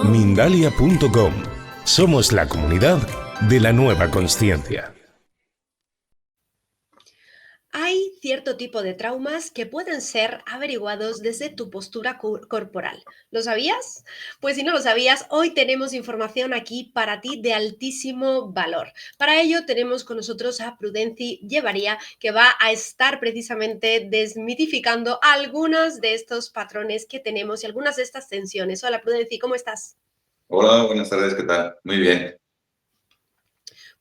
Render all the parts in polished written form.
Mindalia.com. Somos la comunidad de la nueva consciencia. Hay cierto tipo de traumas que pueden ser averiguados desde tu postura corporal. ¿Lo sabías? Pues si no lo sabías, hoy tenemos información aquí para ti de altísimo valor. Para ello tenemos con nosotros a Prudenci Llevaría, que va a estar precisamente desmitificando algunos de estos patrones que tenemos y algunas de estas tensiones. Hola Prudenci, ¿cómo estás? Hola, buenas tardes, ¿qué tal? Muy bien.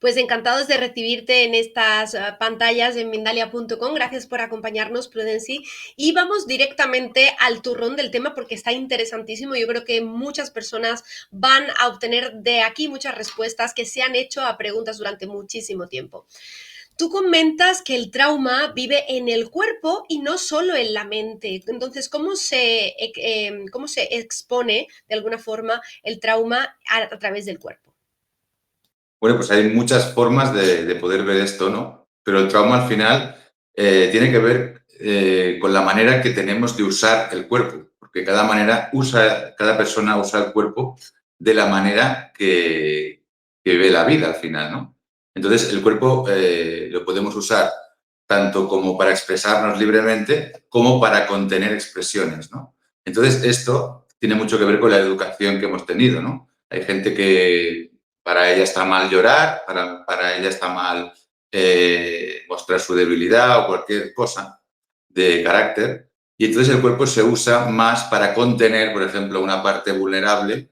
Pues encantados de recibirte en estas pantallas en Mindalia.com. Gracias por acompañarnos, Prudenci. Y vamos directamente al turrón del tema porque está interesantísimo. Yo creo que muchas personas van a obtener de aquí muchas respuestas que se han hecho a preguntas durante muchísimo tiempo. Tú comentas que el trauma vive en el cuerpo y no solo en la mente. Entonces, ¿cómo se expone de alguna forma el trauma a través del cuerpo? Bueno, pues hay muchas formas de poder ver esto, ¿no? Pero el trauma al final tiene que ver con la manera que tenemos de usar el cuerpo, porque cada persona usa el cuerpo de la manera que ve la vida al final, ¿no? Entonces, el cuerpo lo podemos usar tanto como para expresarnos libremente como para contener expresiones, ¿no? Entonces, esto tiene mucho que ver con la educación que hemos tenido, ¿no? Hay gente que para ella está mal llorar, para ella está mal mostrar su debilidad o cualquier cosa de carácter. Y entonces el cuerpo se usa más para contener, por ejemplo, una parte vulnerable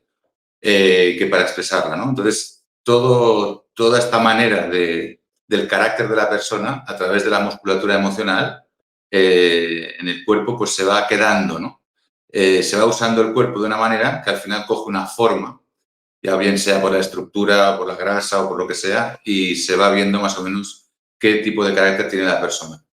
que para expresarla, ¿no? Entonces, toda esta manera del carácter de la persona, a través de la musculatura emocional, en el cuerpo, pues se va quedando, ¿no? Se va usando el cuerpo de una manera que al final coge una forma, ya bien sea por la estructura, por la grasa o por lo que sea, y se va viendo más o menos qué tipo de carácter tiene la persona.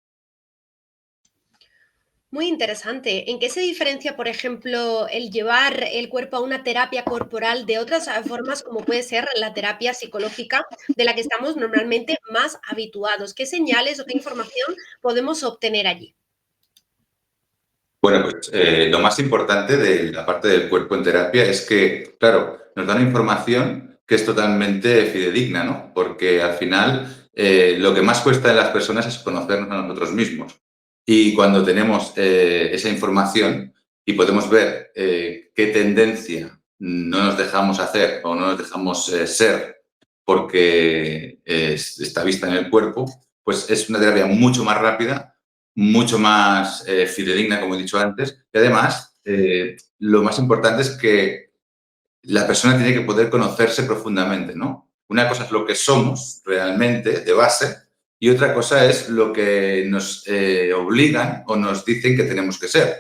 Muy interesante. ¿En qué se diferencia, por ejemplo, el llevar el cuerpo a una terapia corporal de otras formas, como puede ser la terapia psicológica, de la que estamos normalmente más habituados? ¿Qué señales o qué información podemos obtener allí? Bueno, pues lo más importante de la parte del cuerpo en terapia es que, claro, nos dan información que es totalmente fidedigna, ¿no? Porque al final lo que más cuesta en las personas es conocernos a nosotros mismos. Y cuando tenemos esa información y podemos ver qué tendencia no nos dejamos hacer o no nos dejamos ser porque está vista en el cuerpo, pues es una terapia mucho más rápida, mucho más fidedigna, como he dicho antes, y además lo más importante es que la persona tiene que poder conocerse profundamente, ¿no? Una cosa es lo que somos realmente, de base, y otra cosa es lo que nos obligan o nos dicen que tenemos que ser.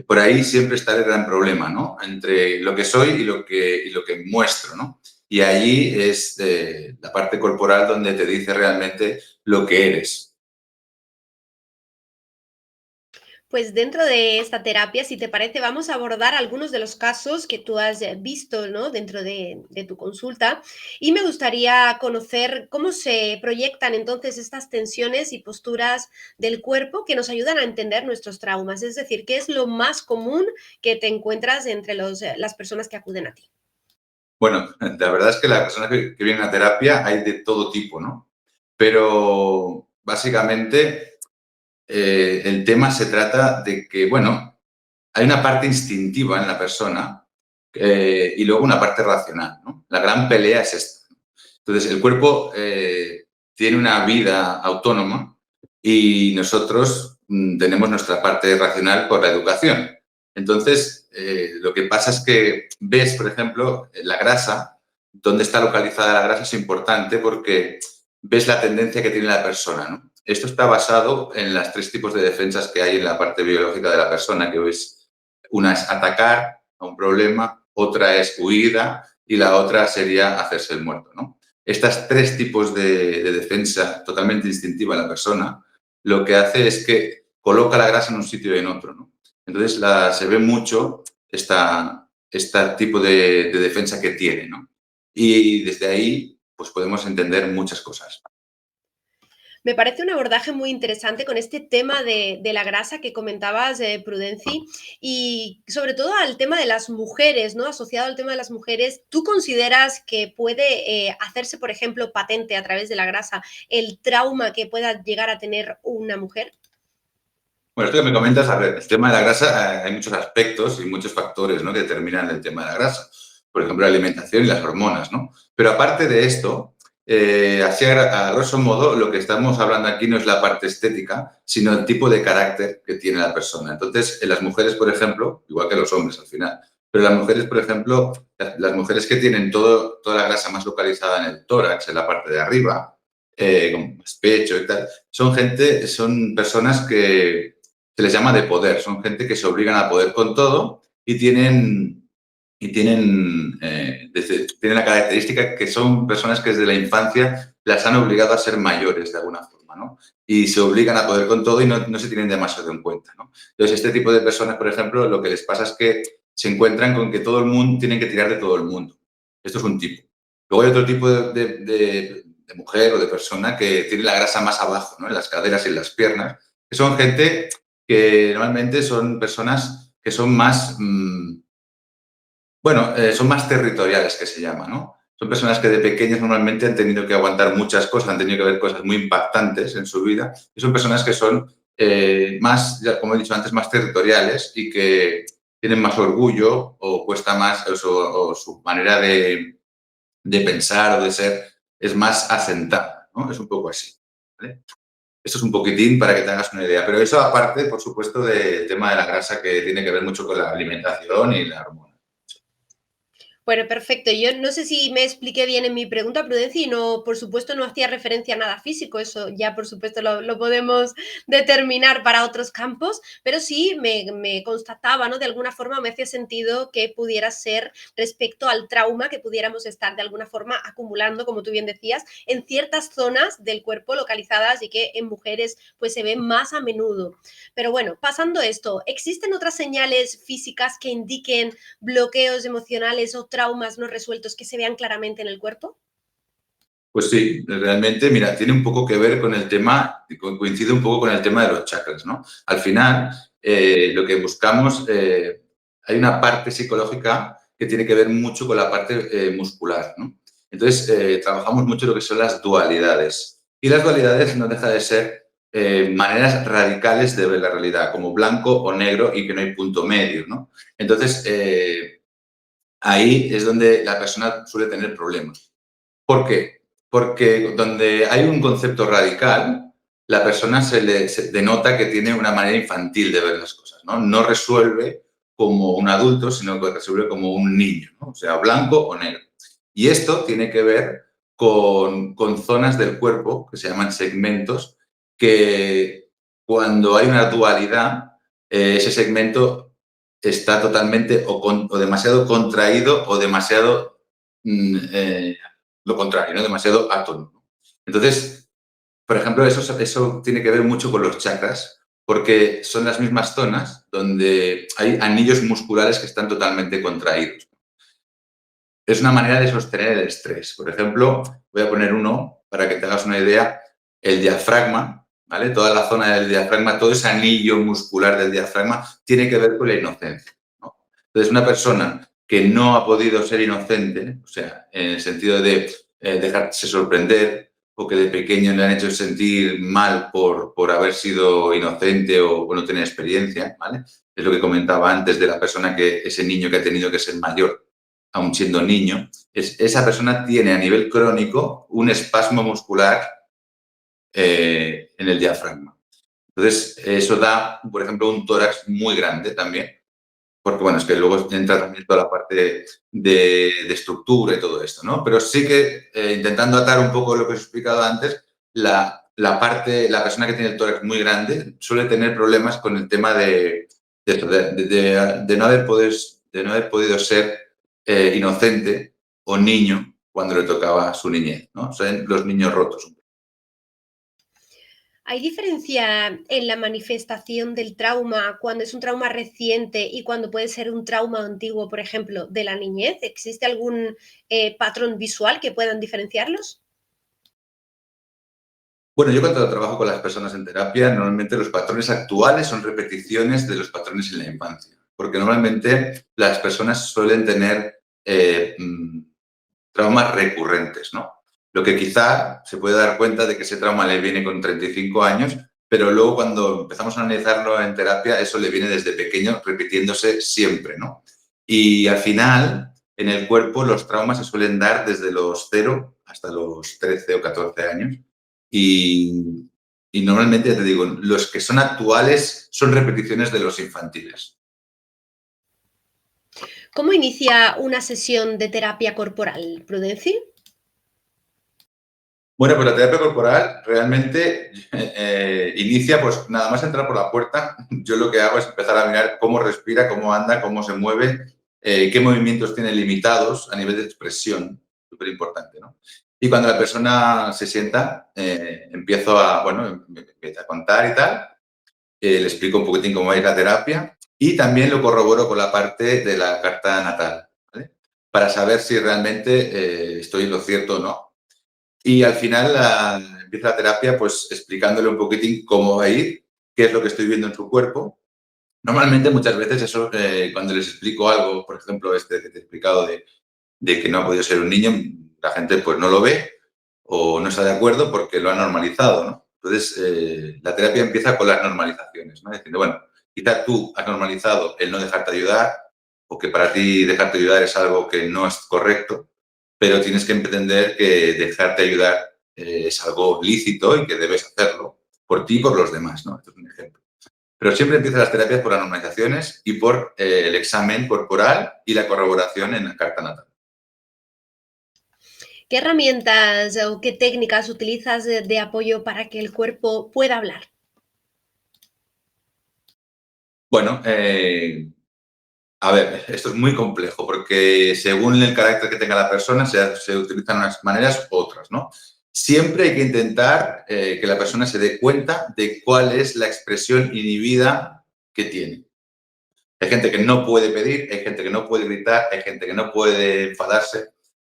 Por ahí siempre está el gran problema, ¿no? Entre lo que soy y lo que muestro, ¿no? Y allí es la parte corporal donde te dice realmente lo que eres. Pues dentro de esta terapia, si te parece, vamos a abordar algunos de los casos que tú has visto, ¿no? Dentro de tu consulta. Y me gustaría conocer cómo se proyectan entonces estas tensiones y posturas del cuerpo que nos ayudan a entender nuestros traumas. Es decir, ¿qué es lo más común que te encuentras entre las personas que acuden a ti? Bueno, la verdad es que las personas que vienen a terapia hay de todo tipo, ¿no? Pero básicamente el tema se trata de que, bueno, hay una parte instintiva en la persona y luego una parte racional, ¿no? La gran pelea es esta. Entonces, el cuerpo tiene una vida autónoma y nosotros tenemos nuestra parte racional por la educación. Entonces, lo que pasa es que ves, por ejemplo, la grasa, dónde está localizada la grasa es importante porque ves la tendencia que tiene la persona, ¿no? Esto está basado en los tres tipos de defensas que hay en la parte biológica de la persona, que es una es atacar a un problema, otra es huida y la otra sería hacerse el muerto, ¿no? Estos tres tipos de defensa totalmente instintiva en la persona, lo que hace es que coloca la grasa en un sitio y en otro, ¿no? Entonces se ve mucho este tipo de defensa que tiene, ¿no? Y desde ahí pues podemos entender muchas cosas. Me parece un abordaje muy interesante con este tema de la grasa que comentabas, Prudenci, y sobre todo al tema de las mujeres, ¿no? Asociado al tema de las mujeres, ¿tú consideras que puede hacerse, por ejemplo, patente a través de la grasa el trauma que pueda llegar a tener una mujer? Bueno, esto que me comentas, a ver, el tema de la grasa, hay muchos aspectos y muchos factores, ¿no?, que determinan el tema de la grasa. Por ejemplo, la alimentación y las hormonas, ¿no? Pero aparte de esto, así a grosso modo, lo que estamos hablando aquí no es la parte estética, sino el tipo de carácter que tiene la persona. Entonces, en las mujeres, por ejemplo, igual que los hombres al final, pero las mujeres, por ejemplo, las mujeres que tienen toda la grasa más localizada en el tórax, en la parte de arriba, con más pecho y tal, son personas que se les llama de poder, son gente que se obligan a poder con todo y tienen la característica que son personas que desde la infancia las han obligado a ser mayores de alguna forma, ¿no? Y se obligan a poder con todo y no se tienen demasiado en cuenta, ¿no? Entonces, este tipo de personas, por ejemplo, lo que les pasa es que se encuentran con que todo el mundo tiene que tirar de todo el mundo. Esto es un tipo. Luego hay otro tipo de mujer o de persona que tiene la grasa más abajo, ¿no?, en las caderas y en las piernas, que son gente que normalmente son personas que son más, son más territoriales, que se llama, ¿no? Son personas que de pequeños normalmente han tenido que aguantar muchas cosas, han tenido que ver cosas muy impactantes en su vida, y son personas que son más, como he dicho antes, más territoriales y que tienen más orgullo o cuesta más, o su manera de pensar o de ser es más asentada, ¿no? Es un poco así, ¿vale? Esto es un poquitín para que te hagas una idea, pero eso aparte, por supuesto, del tema de la grasa, que tiene que ver mucho con la alimentación y la hormona. Bueno, perfecto. Yo no sé si me expliqué bien en mi pregunta, Prudencia, y no, por supuesto, no hacía referencia a nada físico, eso ya, por supuesto, lo podemos determinar para otros campos, pero sí me constataba, ¿no? De alguna forma me hacía sentido que pudiera ser respecto al trauma que pudiéramos estar de alguna forma acumulando, como tú bien decías, en ciertas zonas del cuerpo localizadas y que en mujeres pues se ven más a menudo. Pero bueno, pasando esto, ¿existen otras señales físicas que indiquen bloqueos emocionales o traumas no resueltos que se vean claramente en el cuerpo? Pues sí, realmente, mira, tiene un poco que ver con el tema, coincide un poco con el tema de los chakras, ¿no? Al final, lo que buscamos, hay una parte psicológica que tiene que ver mucho con la parte muscular, ¿no? Entonces, trabajamos mucho lo que son las dualidades. Y las dualidades no deja de ser maneras radicales de ver la realidad, como blanco o negro y que no hay punto medio, ¿no? Entonces, ahí es donde la persona suele tener problemas. ¿Por qué? Porque donde hay un concepto radical, la persona se denota que tiene una manera infantil de ver las cosas, ¿no? No resuelve como un adulto, sino que resuelve como un niño, ¿no? O sea, blanco o negro. Y esto tiene que ver con zonas del cuerpo que se llaman segmentos, que cuando hay una dualidad, ese segmento está totalmente o demasiado contraído o demasiado lo contrario, ¿no? Demasiado átono. Entonces, por ejemplo, eso tiene que ver mucho con los chakras, porque son las mismas zonas donde hay anillos musculares que están totalmente contraídos. Es una manera de sostener el estrés. Por ejemplo, voy a poner uno para que te hagas una idea, el diafragma, ¿vale? Toda la zona del diafragma, todo ese anillo muscular del diafragma tiene que ver con la inocencia, ¿no? Entonces, una persona que no ha podido ser inocente, o sea, en el sentido de dejarse sorprender o que de pequeño le han hecho sentir mal por haber sido inocente o no tener experiencia, ¿vale? Es lo que comentaba antes de la persona ese niño que ha tenido que ser mayor aun siendo niño, esa persona tiene a nivel crónico un espasmo muscular en el diafragma. Entonces, eso da, por ejemplo, un tórax muy grande también, porque, bueno, es que luego entra también toda la parte de estructura y todo esto, ¿no? Pero sí que, intentando atar un poco lo que os he explicado antes, la persona que tiene el tórax muy grande suele tener problemas con el tema de no haber podido ser inocente o niño cuando le tocaba su niñez, ¿no? O sea, los niños rotos. ¿Hay diferencia en la manifestación del trauma cuando es un trauma reciente y cuando puede ser un trauma antiguo, por ejemplo, de la niñez? ¿Existe algún patrón visual que puedan diferenciarlos? Bueno, yo cuando trabajo con las personas en terapia, normalmente los patrones actuales son repeticiones de los patrones en la infancia, porque normalmente las personas suelen tener traumas recurrentes, ¿no? Lo que quizá se puede dar cuenta de que ese trauma le viene con 35 años, pero luego cuando empezamos a analizarlo en terapia, eso le viene desde pequeño repitiéndose siempre, ¿no? Y al final, en el cuerpo, los traumas se suelen dar desde los 0 hasta los 13 o 14 años. Y, y normalmente, ya te digo, los que son actuales son repeticiones de los infantiles. ¿Cómo inicia una sesión de terapia corporal, Prudenci? Bueno, pues la terapia corporal realmente inicia, pues nada más entrar por la puerta, yo lo que hago es empezar a mirar cómo respira, cómo anda, cómo se mueve, qué movimientos tiene limitados a nivel de expresión, súper importante, ¿no? Y cuando la persona se sienta, empiezo a, bueno, me empieza a contar y tal, le explico un poquitín cómo es la terapia y también lo corroboro con la parte de la carta natal, ¿vale? Para saber si realmente estoy en lo cierto o no. Y al final empieza la terapia pues explicándole un poquitín cómo va a ir, qué es lo que estoy viendo en su cuerpo. Normalmente muchas veces eso, cuando les explico algo, por ejemplo, este que te he explicado de que no ha podido ser un niño, la gente pues no lo ve o no está de acuerdo porque lo ha normalizado, ¿no? Entonces, la terapia empieza con las normalizaciones, ¿no? Diciendo, bueno, quizás tú has normalizado el no dejarte ayudar o que para ti dejarte ayudar es algo que no es correcto, pero tienes que entender que dejarte ayudar es algo lícito y que debes hacerlo por ti y por los demás, ¿no? Esto es un ejemplo. Pero siempre empiezan las terapias por las normalizaciones y por el examen corporal y la corroboración en la carta natal. ¿Qué herramientas o qué técnicas utilizas de apoyo para que el cuerpo pueda hablar? Bueno, a ver, esto es muy complejo porque según el carácter que tenga la persona se utilizan unas maneras u otras, ¿no? Siempre hay que intentar que la persona se dé cuenta de cuál es la expresión inhibida que tiene. Hay gente que no puede pedir, hay gente que no puede gritar, hay gente que no puede enfadarse,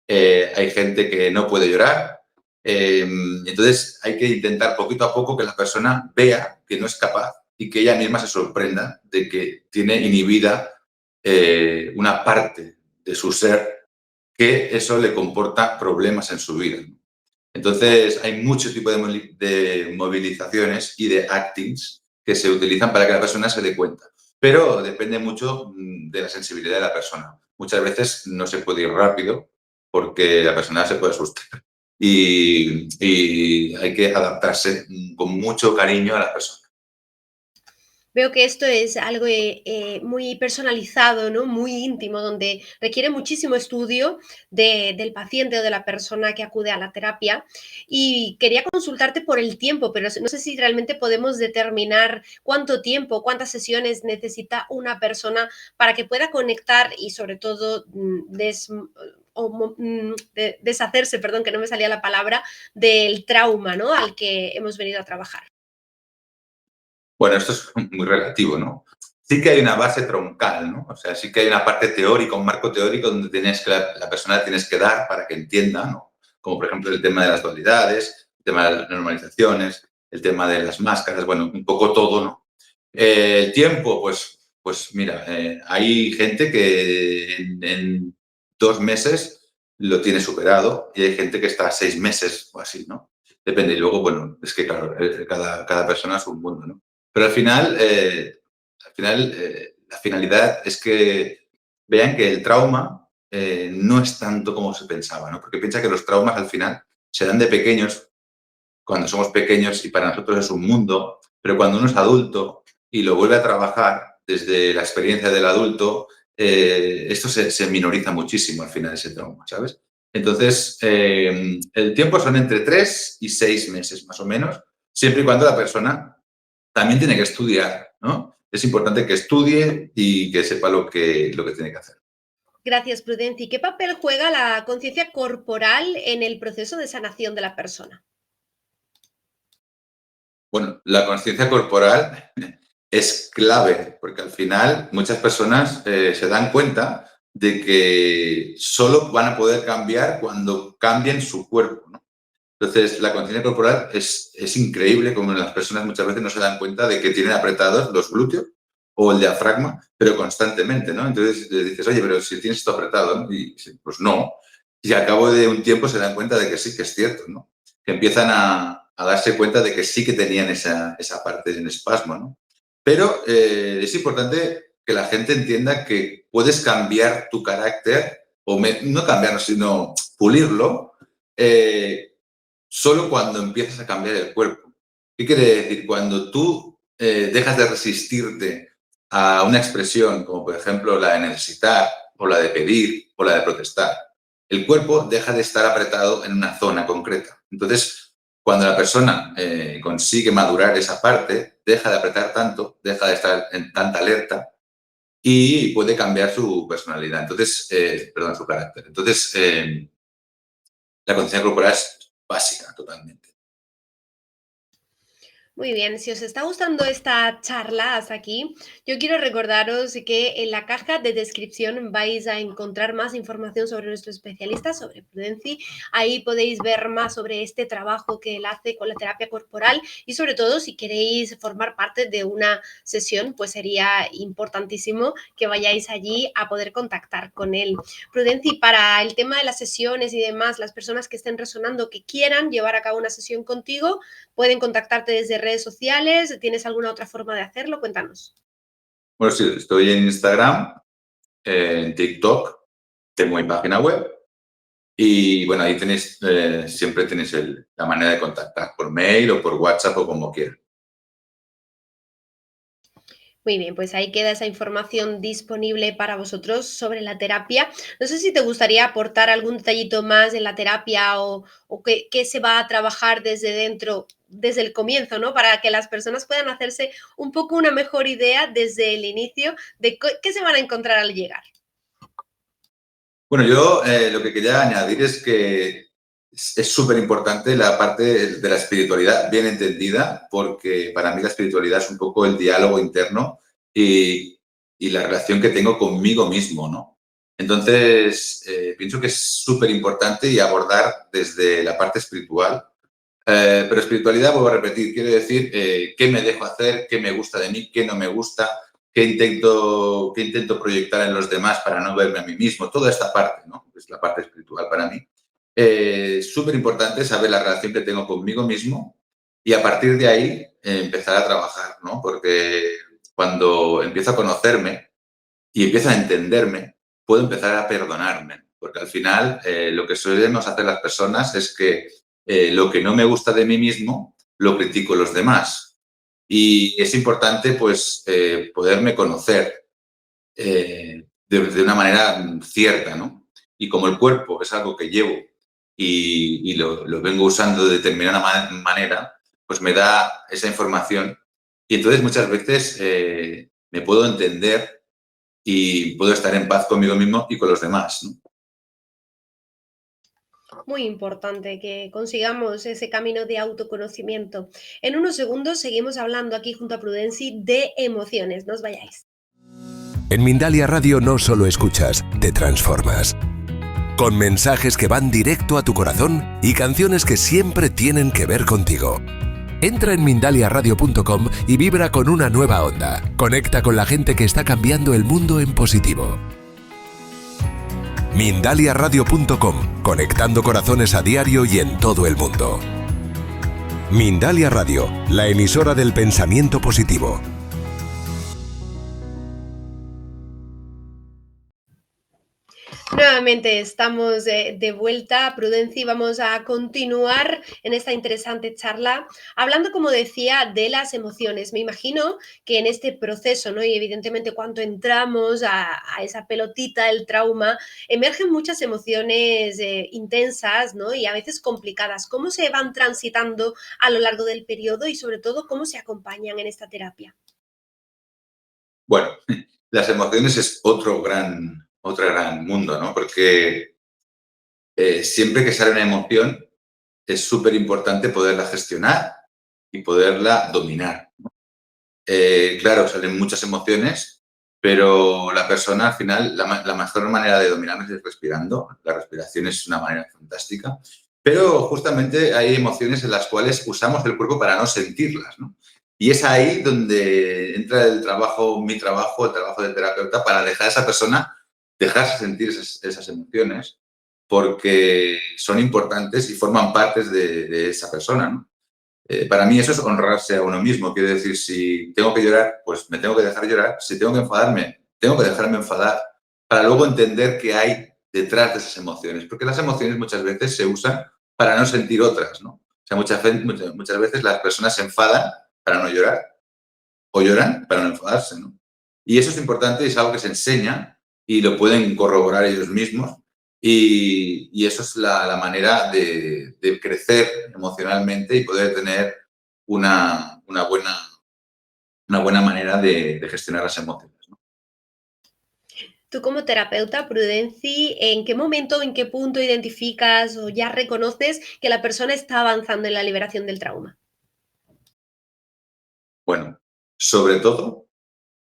hay gente que no puede llorar. Entonces hay que intentar poquito a poco que la persona vea que no es capaz y que ella misma se sorprenda de que tiene inhibida una parte de su ser que eso le comporta problemas en su vida. Entonces, hay mucho tipo de movilizaciones y de actings que se utilizan para que la persona se dé cuenta. Pero depende mucho de la sensibilidad de la persona. Muchas veces no se puede ir rápido porque la persona se puede asustar. Y hay que adaptarse con mucho cariño a la persona. Veo que esto es algo muy personalizado, ¿no? Muy íntimo, donde requiere muchísimo estudio del paciente o de la persona que acude a la terapia. Y quería consultarte por el tiempo, pero no sé si realmente podemos determinar cuánto tiempo, cuántas sesiones necesita una persona para que pueda conectar y sobre todo deshacerse, perdón, que no me salía la palabra, del trauma, ¿no? Al que hemos venido a trabajar. Bueno, esto es muy relativo, ¿no? Sí que hay una base troncal, ¿no? O sea, sí que hay una parte teórica, un marco teórico donde tienes que la persona la tienes que dar para que entienda, ¿no? Como por ejemplo el tema de las dualidades, el tema de las normalizaciones, el tema de las máscaras, bueno, un poco todo, ¿no? El tiempo, pues mira, hay gente que en 2 meses lo tiene superado y hay gente que está a 6 meses o así, ¿no? Depende. Y luego, bueno, es que claro, cada persona es un mundo, ¿no? Pero al final, la finalidad es que vean que el trauma no es tanto como se pensaba, ¿no? Porque piensa que los traumas al final se dan de pequeños, cuando somos pequeños y para nosotros es un mundo, pero cuando uno es adulto y lo vuelve a trabajar desde la experiencia del adulto, esto se minoriza muchísimo al final ese trauma, ¿sabes? Entonces, el tiempo son entre 3 y 6 meses más o menos, siempre y cuando la persona también tiene que estudiar, ¿no? Es importante que estudie y que sepa lo que tiene que hacer. Gracias, Prudenci. ¿Qué papel juega la conciencia corporal en el proceso de sanación de la persona? Bueno, la conciencia corporal es clave, porque al final muchas personas se dan cuenta de que solo van a poder cambiar cuando cambien su cuerpo, ¿no? Entonces, la conciencia corporal es increíble como las personas muchas veces no se dan cuenta de que tienen apretados los glúteos o el diafragma, pero constantemente, ¿no? Entonces le dices, oye, pero si tienes esto apretado, ¿no? Y pues no. Y al cabo de un tiempo se dan cuenta de que sí, que es cierto, ¿no? Que empiezan a darse cuenta de que sí que tenían esa parte en espasmo, ¿no? Pero es importante que la gente entienda que puedes cambiar tu carácter, no cambiarlo, sino pulirlo, solo cuando empiezas a cambiar el cuerpo. ¿Qué quiere decir? Cuando tú dejas de resistirte a una expresión, como por ejemplo la de necesitar, o la de pedir, o la de protestar, el cuerpo deja de estar apretado en una zona concreta. Entonces, cuando la persona consigue madurar esa parte, deja de apretar tanto, deja de estar en tanta alerta y puede cambiar su personalidad, entonces, perdón, su carácter. Entonces, la conciencia corporal es básica totalmente. Muy bien, si os está gustando esta charla hasta aquí, yo quiero recordaros que en la caja de descripción vais a encontrar más información sobre nuestro especialista, sobre Prudenci. Ahí podéis ver más sobre este trabajo que él hace con la terapia corporal y sobre todo si queréis formar parte de una sesión, pues sería importantísimo que vayáis allí a poder contactar con él. Prudenci, para el tema de las sesiones y demás, las personas que estén resonando, que quieran llevar a cabo una sesión contigo, pueden contactarte desde redes sociales. ¿Tienes alguna otra forma de hacerlo? Cuéntanos. Bueno, sí, estoy en Instagram, en TikTok, tengo mi página web y bueno, ahí tenéis, siempre tenéis la manera de contactar por mail o por WhatsApp o como quieran. Muy bien, pues ahí queda esa información disponible para vosotros sobre la terapia. No sé si te gustaría aportar algún detallito más en la terapia o qué se va a trabajar desde dentro, desde el comienzo, ¿no? Para que las personas puedan hacerse un poco una mejor idea desde el inicio de qué se van a encontrar al llegar. Bueno, yo lo que quería añadir es que es súper importante la parte de la espiritualidad bien entendida, porque para mí la espiritualidad es un poco el diálogo interno y la relación que tengo conmigo mismo, ¿no? Entonces, pienso que es súper importante y abordar desde la parte espiritual. Pero espiritualidad, vuelvo a repetir, quiere decir qué me dejo hacer, qué me gusta de mí, qué no me gusta, qué intento proyectar en los demás para no verme a mí mismo. Toda esta parte, ¿no? Es la parte espiritual para mí. Súper importante saber la relación que tengo conmigo mismo y a partir de ahí empezar a trabajar, ¿no? Porque cuando empiezo a conocerme y empiezo a entenderme, puedo empezar a perdonarme. Porque al final lo que solemos hacer las personas es que lo que no me gusta de mí mismo lo critico en los demás. Y es importante, pues, poderme conocer de una manera cierta, ¿no? Y como el cuerpo es algo que llevo y lo vengo usando de determinada manera, pues me da esa información. Y entonces muchas veces me puedo entender y puedo estar en paz conmigo mismo y con los demás, ¿no? Muy importante que consigamos ese camino de autoconocimiento. En unos segundos seguimos hablando aquí junto a Prudenci de emociones. No os vayáis. En Mindalia Radio no solo escuchas, te transformas. Con mensajes que van directo a tu corazón y canciones que siempre tienen que ver contigo. Entra en mindaliaradio.com y vibra con una nueva onda. Conecta con la gente que está cambiando el mundo en positivo. mindaliaradio.com, conectando corazones a diario y en todo el mundo. Mindalia Radio, la emisora del pensamiento positivo. Nuevamente estamos de vuelta, Prudenci, vamos a continuar en esta interesante charla, hablando, como decía, de las emociones. Me imagino que en este proceso, ¿no? Y evidentemente cuando entramos a esa pelotita del trauma, emergen muchas emociones intensas, ¿no? Y a veces complicadas. ¿Cómo se van transitando a lo largo del periodo y sobre todo cómo se acompañan en esta terapia? Bueno, las emociones es otro gran mundo, ¿no? Porque siempre que sale una emoción es súper importante poderla gestionar y poderla dominar. Claro, salen muchas emociones, pero la persona al final, la mejor manera de dominarlas es respirando. La respiración es una manera fantástica. Pero justamente hay emociones en las cuales usamos el cuerpo para no sentirlas, ¿no? Y es ahí donde entra el trabajo del terapeuta, para dejar a esa persona, dejarse sentir esas emociones, porque son importantes y forman partes de esa persona, ¿no? Para mí eso es honrarse a uno mismo. Quiero decir, si tengo que llorar, pues me tengo que dejar llorar. Si tengo que enfadarme, tengo que dejarme enfadar, para luego entender qué hay detrás de esas emociones. Porque las emociones muchas veces se usan para no sentir otras, ¿no? O sea, muchas veces las personas se enfadan para no llorar, o lloran para no enfadarse, ¿no? Y eso es importante y es algo que se enseña y lo pueden corroborar ellos mismos. Y eso es la manera de crecer emocionalmente y poder tener una buena manera de gestionar las emociones, ¿no? Tú como terapeuta, Prudenci, ¿en qué momento, en qué punto identificas o ya reconoces que la persona está avanzando en la liberación del trauma? Bueno, sobre todo,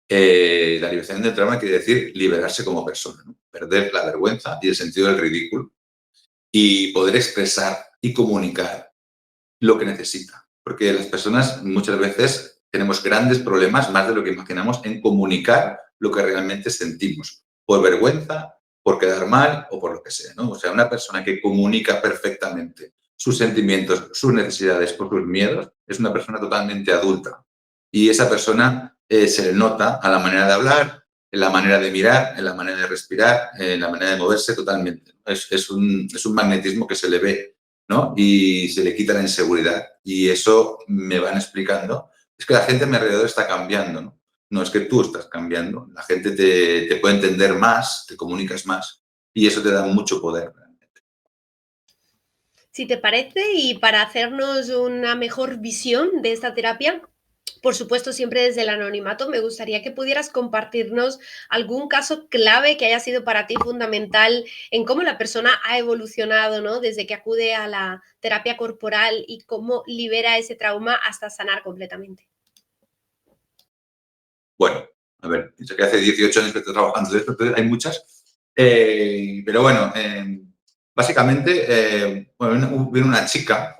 la liberación del trauma quiere decir liberarse como persona, ¿no? Perder la vergüenza y el sentido del ridículo y poder expresar y comunicar lo que necesita. Porque las personas muchas veces tenemos grandes problemas, más de lo que imaginamos, en comunicar lo que realmente sentimos, por vergüenza, por quedar mal o por lo que sea, ¿no? O sea, una persona que comunica perfectamente sus sentimientos, sus necesidades por sus miedos, es una persona totalmente adulta. Y esa persona se le nota a la manera de hablar, en la manera de mirar, en la manera de respirar, en la manera de moverse totalmente. Es un magnetismo que se le ve, ¿no? Y se le quita la inseguridad. Y eso me van explicando. Es que la gente a mi alrededor está cambiando, ¿no? No es que tú estás cambiando. La gente te puede entender más, te comunicas más y eso te da mucho poder. Si te parece, y para hacernos una mejor visión de esta terapia, por supuesto, siempre desde el anonimato, me gustaría que pudieras compartirnos algún caso clave que haya sido para ti fundamental en cómo la persona ha evolucionado, ¿no? Desde que acude a la terapia corporal y cómo libera ese trauma hasta sanar completamente. Bueno, a ver, pienso que hace 18 años que estoy trabajando de esto, entonces hay muchas. Pero bueno, básicamente, vino una chica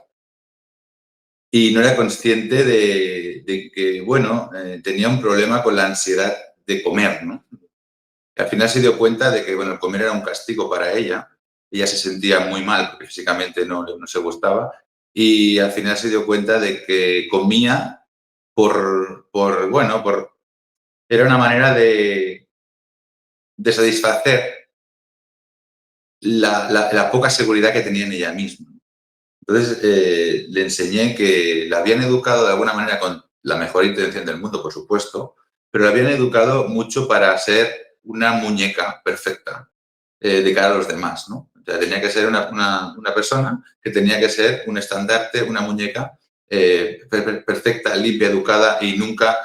y no era consciente de que, bueno, tenía un problema con la ansiedad de comer, ¿no? Y al final se dio cuenta de que, bueno, el comer era un castigo para ella. Ella se sentía muy mal porque físicamente no se gustaba. Y al final se dio cuenta de que comía bueno, era una manera de satisfacer la poca seguridad que tenía en ella misma. Entonces, le enseñé que la habían educado de alguna manera con la mejor intención del mundo, por supuesto, pero la habían educado mucho para ser una muñeca perfecta de cara a los demás, ¿no? O sea, tenía que ser una persona que tenía que ser un estandarte, una muñeca perfecta, limpia, educada y nunca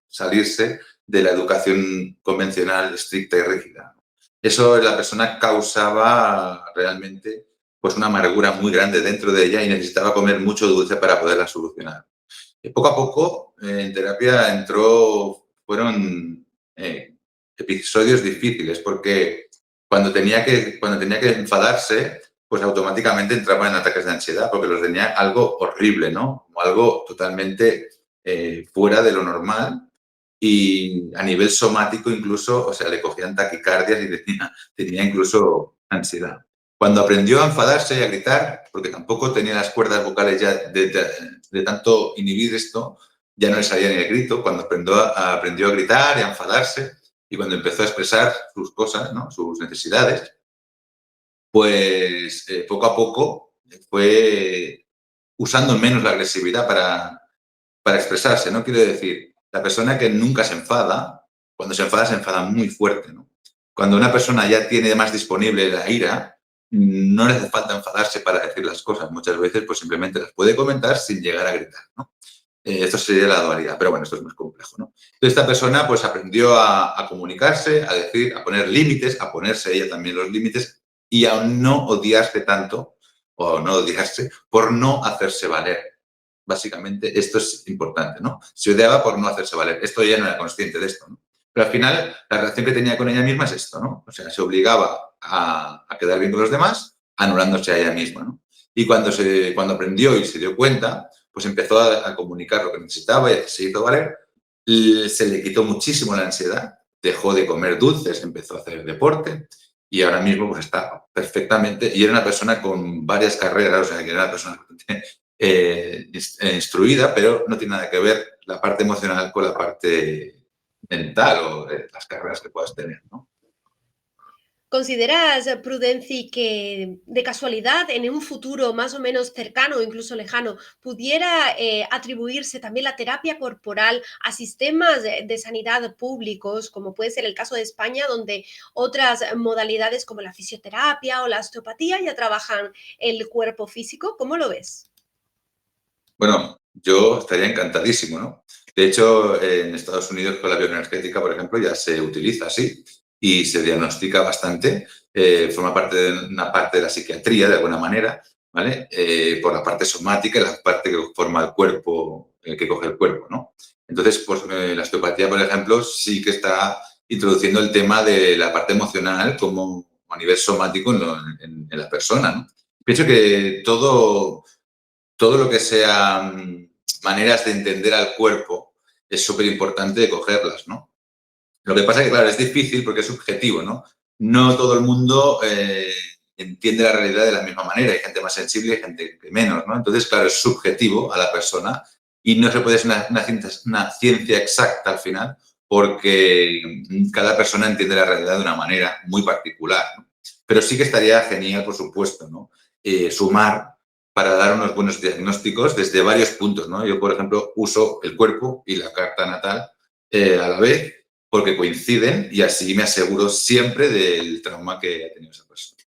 salirse de la educación convencional, estricta y rígida. Eso la persona causaba realmente pues una amargura muy grande dentro de ella y necesitaba comer mucho dulce para poderla solucionar. Y poco a poco en terapia fueron episodios difíciles porque cuando tenía que enfadarse, pues automáticamente entraba en ataques de ansiedad porque los tenía algo horrible, ¿no? Como algo totalmente fuera de lo normal y a nivel somático incluso, o sea, le cogían taquicardias y tenía incluso ansiedad. Cuando aprendió a enfadarse y a gritar, porque tampoco tenía las cuerdas vocales ya de tanto inhibir esto, ya no le salía ni el grito. Cuando aprendió a gritar y a enfadarse, y cuando empezó a expresar sus cosas, ¿no? Sus necesidades, pues poco a poco fue usando menos la agresividad para expresarse, ¿no? Quiero decir, la persona que nunca cuando se enfada muy fuerte, ¿no? Cuando una persona ya tiene más disponible la ira, no le hace falta enfadarse para decir las cosas. Muchas veces, pues simplemente las puede comentar sin llegar a gritar, ¿no? Esto sería la dualidad, pero bueno, esto es más complejo, ¿no? Entonces, esta persona pues aprendió a comunicarse, a decir, a poner límites, a ponerse ella también los límites y a no odiarse tanto, o no odiarse, por no hacerse valer. Básicamente, esto es importante, ¿no? Se odiaba por no hacerse valer. Esto ella no era consciente de esto, ¿no? Pero al final, la relación que tenía con ella misma es esto, ¿no? O sea, se obligaba a quedar bien con los demás, anulándose a ella misma, ¿no? Y cuando aprendió y se dio cuenta, pues empezó a comunicar lo que necesitaba y se hizo valer. Se le quitó muchísimo la ansiedad, dejó de comer dulces, empezó a hacer deporte y ahora mismo pues está perfectamente. Y era una persona con varias carreras, o sea, que era una persona instruida, pero no tiene nada que ver la parte emocional con la parte mental o las carreras que puedas tener, ¿no? ¿Consideras, Prudenci, que de casualidad en un futuro más o menos cercano o incluso lejano pudiera atribuirse también la terapia corporal a sistemas de sanidad públicos, como puede ser el caso de España, donde otras modalidades como la fisioterapia o la osteopatía ya trabajan el cuerpo físico? ¿Cómo lo ves? Bueno, yo estaría encantadísimo, ¿no? De hecho, en Estados Unidos con la bioenergética, por ejemplo, ya se utiliza así y se diagnostica bastante, forma parte de una parte de la psiquiatría de alguna manera, ¿vale? Por la parte somática y la parte que forma el cuerpo, que coge el cuerpo, ¿no? Entonces, pues la osteopatía, por ejemplo, sí que está introduciendo el tema de la parte emocional como a nivel somático en la persona, ¿no? Pienso que todo lo que sea maneras de entender al cuerpo es súper importante de cogerlas, ¿no? Lo que pasa es que, claro, es difícil porque es subjetivo, ¿no? No todo el mundo entiende la realidad de la misma manera. Hay gente más sensible y gente que menos, ¿no? Entonces, claro, es subjetivo a la persona y no se puede ser una ciencia exacta al final porque cada persona entiende la realidad de una manera muy particular, ¿no? Pero sí que estaría genial, por supuesto, ¿no? Sumar para dar unos buenos diagnósticos desde varios puntos, ¿no? Yo, por ejemplo, uso el cuerpo y la carta natal a la vez porque coinciden y así me aseguro siempre del trauma que ha tenido esa persona.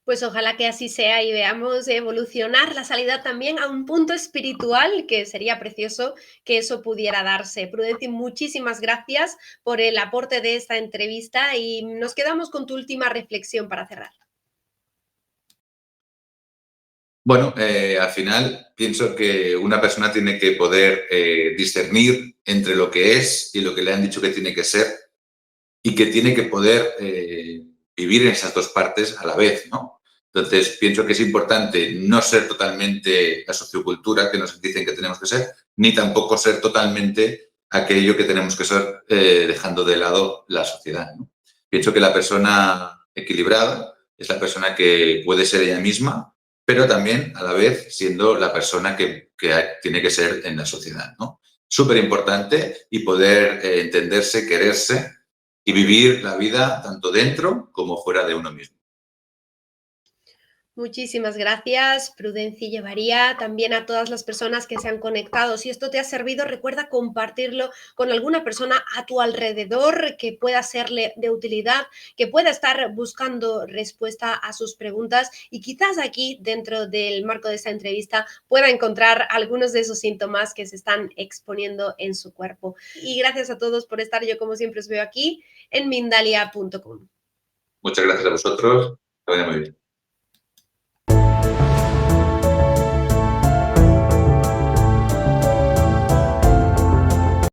Pues ojalá que así sea y veamos evolucionar la salida también a un punto espiritual, que sería precioso que eso pudiera darse. Prudenci, muchísimas gracias por el aporte de esta entrevista y nos quedamos con tu última reflexión para cerrar. Bueno, al final pienso que una persona tiene que poder discernir entre lo que es y lo que le han dicho que tiene que ser y que tiene que poder vivir en esas dos partes a la vez, ¿no? Entonces, pienso que es importante no ser totalmente la sociocultura que nos dicen que tenemos que ser, ni tampoco ser totalmente aquello que tenemos que ser dejando de lado la sociedad, ¿no? Pienso que la persona equilibrada es la persona que puede ser ella misma, pero también a la vez siendo la persona que tiene que ser en la sociedad, ¿no? Súper importante y poder entenderse, quererse y vivir la vida tanto dentro como fuera de uno mismo. Muchísimas gracias, Prudenci Llevaría, también a todas las personas que se han conectado. Si esto te ha servido, recuerda compartirlo con alguna persona a tu alrededor que pueda serle de utilidad, que pueda estar buscando respuesta a sus preguntas y quizás aquí, dentro del marco de esta entrevista, pueda encontrar algunos de esos síntomas que se están exponiendo en su cuerpo. Y gracias a todos por estar. Yo, como siempre, os veo aquí en Mindalia.com. Muchas gracias a vosotros. Que vaya muy bien.